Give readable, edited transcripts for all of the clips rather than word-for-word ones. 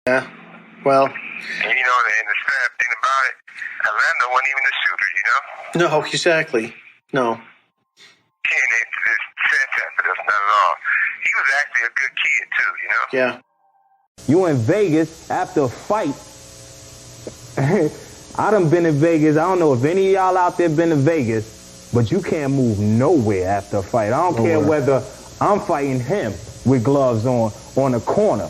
Yeah, well. And and the sad thing about it, Orlando wasn't even the shooter, No, exactly. No. And it's said that, but that's not at all. He was actually a good kid, too, Yeah. You in Vegas after a fight. I done been in Vegas. I don't know if any of y'all out there been to Vegas, but you can't move nowhere after a fight. I don't care whether I'm fighting him with gloves on the corner.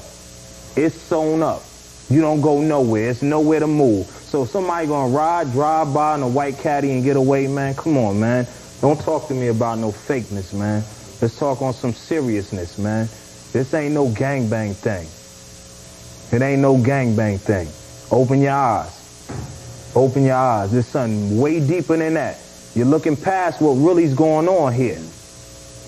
It's sewn up. You don't go nowhere. It's nowhere to move. So somebody gonna drive by in a white caddy and get away, man? Come on, man. Don't talk to me about no fakeness, man. Let's talk on some seriousness, man. This ain't no gangbang thing. It ain't no gangbang thing. Open your eyes. Open your eyes. There's something way deeper than that. You're looking past what really's going on here.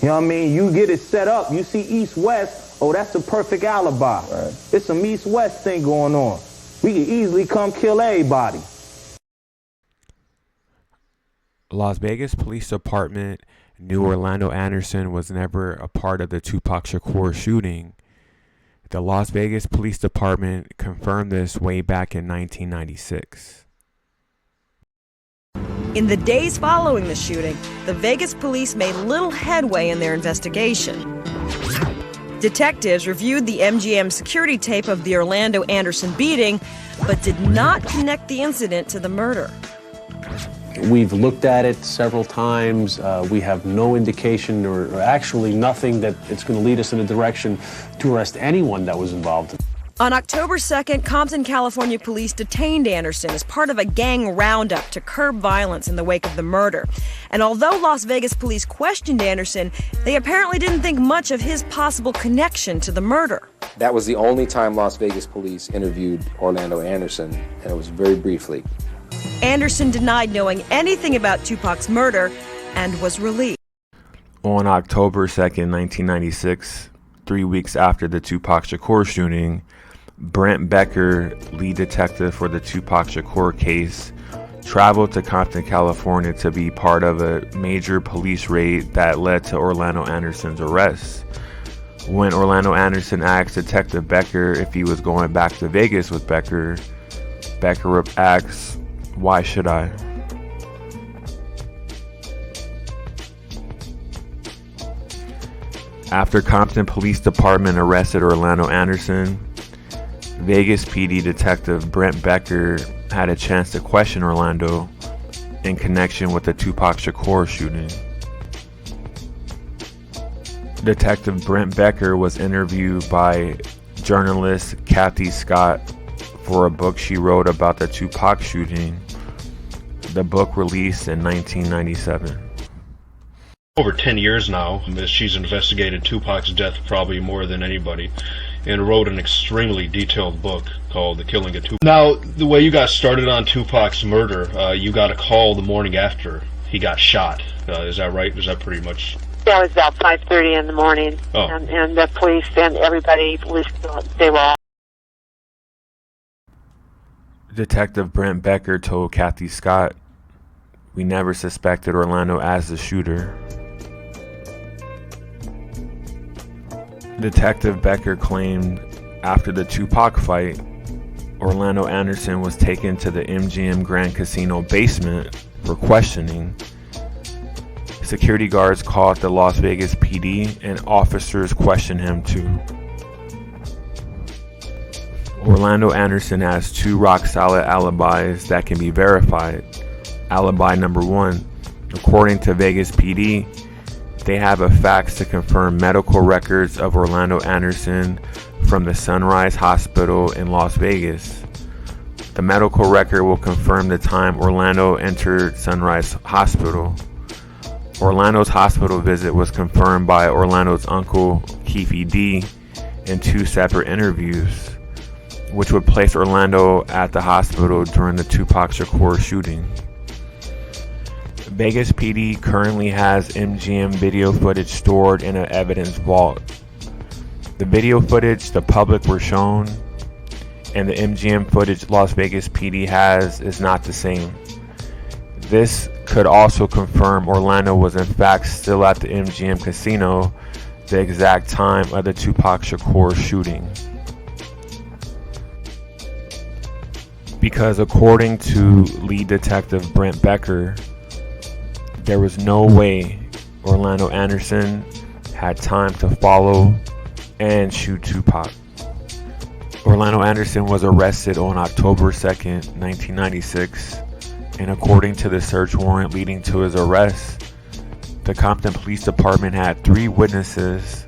You know what I mean? You get it set up. You see east-west. Oh, that's the perfect alibi. Right. It's some east-west thing going on. We can easily come kill everybody. Las Vegas Police Department knew Orlando Anderson was never a part of the Tupac Shakur shooting. The Las Vegas Police Department confirmed this way back in 1996. In the days following the shooting, the Vegas police made little headway in their investigation. Detectives reviewed the MGM security tape of the Orlando Anderson beating, but did not connect the incident to the murder. We've looked at it several times. We have no indication or actually nothing that it's going to lead us in a direction to arrest anyone that was involved. On October 2nd, Compton, California police detained Anderson as part of a gang roundup to curb violence in the wake of the murder. And although Las Vegas police questioned Anderson, they apparently didn't think much of his possible connection to the murder. That was the only time Las Vegas police interviewed Orlando Anderson, and it was very briefly. Anderson denied knowing anything about Tupac's murder and was released. On October 2nd, 1996, 3 weeks after the Tupac Shakur shooting, Brent Becker, lead detective for the Tupac Shakur case, traveled to Compton, California to be part of a major police raid that led to Orlando Anderson's arrest. When Orlando Anderson asked Detective Becker if he was going back to Vegas with Becker, Becker asks, "Why should I?" After Compton Police Department arrested Orlando Anderson, Vegas PD Detective Brent Becker had a chance to question Orlando in connection with the Tupac Shakur shooting. Detective Brent Becker was interviewed by journalist Kathy Scott for a book she wrote about the Tupac shooting. The book released in 1997. Over 10 years now, she's investigated Tupac's death probably more than anybody, and wrote an extremely detailed book called The Killing of Tupac. Now, the way you got started on Tupac's murder, you got a call the morning after he got shot. Is that right? Is that pretty much... Yeah, it was about 5:30 in the morning, and the police and everybody was, they were all... Detective Brent Becker told Kathy Scott, "We never suspected Orlando as the shooter." Detective Becker claimed after the Tupac fight, Orlando Anderson was taken to the MGM Grand Casino basement for questioning. Security guards called the Las Vegas PD and officers questioned him too. Orlando Anderson has 2 rock-solid alibis that can be verified. Alibi number 1, according to Vegas PD, they have a fax to confirm medical records of Orlando Anderson from the Sunrise Hospital in Las Vegas. The medical record will confirm the time Orlando entered Sunrise Hospital. Orlando's hospital visit was confirmed by Orlando's uncle, Keefe D, in 2 separate interviews, which would place Orlando at the hospital during the Tupac Shakur shooting. Vegas PD currently has MGM video footage stored in an evidence vault. The video footage the public were shown and the MGM footage Las Vegas PD has is not the same. This could also confirm Orlando was in fact still at the MGM casino the exact time of the Tupac Shakur shooting. Because according to lead detective Brent Becker, there was no way Orlando Anderson had time to follow and shoot Tupac. Orlando Anderson was arrested on October 2nd, 1996, and according to the search warrant leading to his arrest, the Compton Police Department had 3 witnesses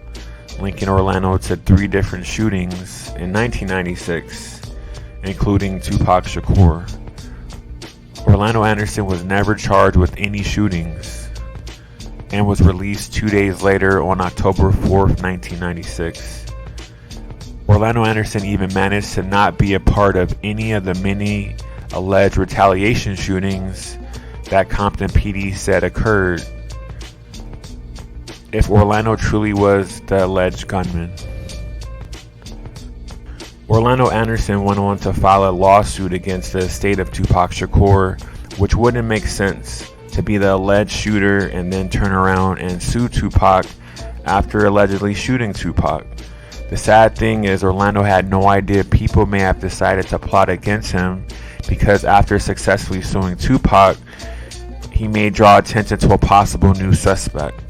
linking Orlando to 3 different shootings in 1996, including Tupac Shakur. Orlando Anderson was never charged with any shootings and was released 2 days later on October 4th, 1996. Orlando Anderson even managed to not be a part of any of the many alleged retaliation shootings that Compton PD said occurred, if Orlando truly was the alleged gunman. Orlando Anderson went on to file a lawsuit against the estate of Tupac Shakur, which wouldn't make sense, to be the alleged shooter and then turn around and sue Tupac after allegedly shooting Tupac. The sad thing is Orlando had no idea people may have decided to plot against him, because after successfully suing Tupac, he may draw attention to a possible new suspect.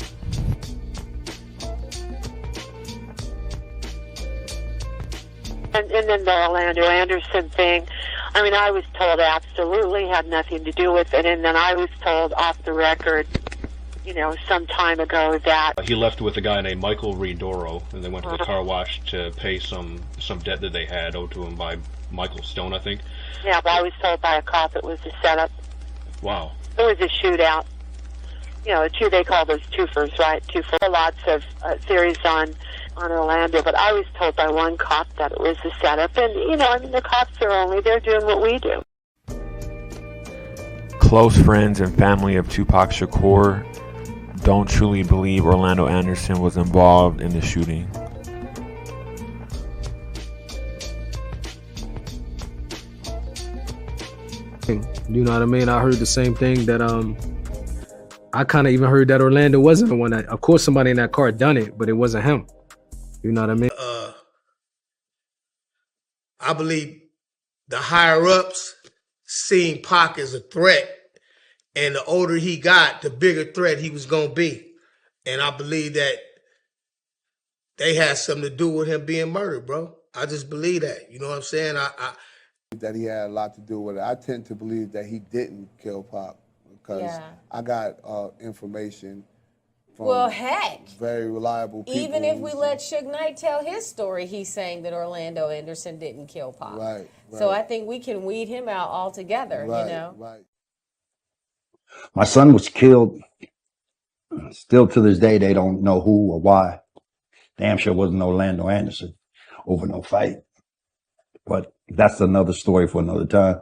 And then the Orlando Anderson thing, I mean, I was told absolutely had nothing to do with it, and then I was told off the record, you know, some time ago that he left with a guy named Michael Ridoro, and they went to the car wash to pay some debt that they had owed to him by Michael Stone, I think. Yeah, but I was told by a cop it was a setup. Wow. It was a shootout. You know, they call those twofers, right? Lots of theories on Orlando, but I was told by one cop that it was a setup. And, you know, I mean, the cops they're doing what we do. Close friends and family of Tupac Shakur don't truly believe Orlando Anderson was involved in the shooting. You know what I mean? I heard the same thing that I kind of even heard that Orlando wasn't the one that, of course, somebody in that car done it, but it wasn't him. You know what I mean? I believe the higher ups seen Pac as a threat, and the older he got, the bigger threat he was gonna be. And I believe that they had something to do with him being murdered, bro. I just believe that. You know what I'm saying? That he had a lot to do with it. I tend to believe that he didn't kill Pac, because I got information from very reliable people. Even if we let Suge Knight tell his story, he's saying that Orlando Anderson didn't kill Pac. Right. So I think we can weed him out altogether, you know? Right. My son was killed. Still to this day, they don't know who or why. Damn sure wasn't Orlando Anderson over no fight. But that's another story for another time.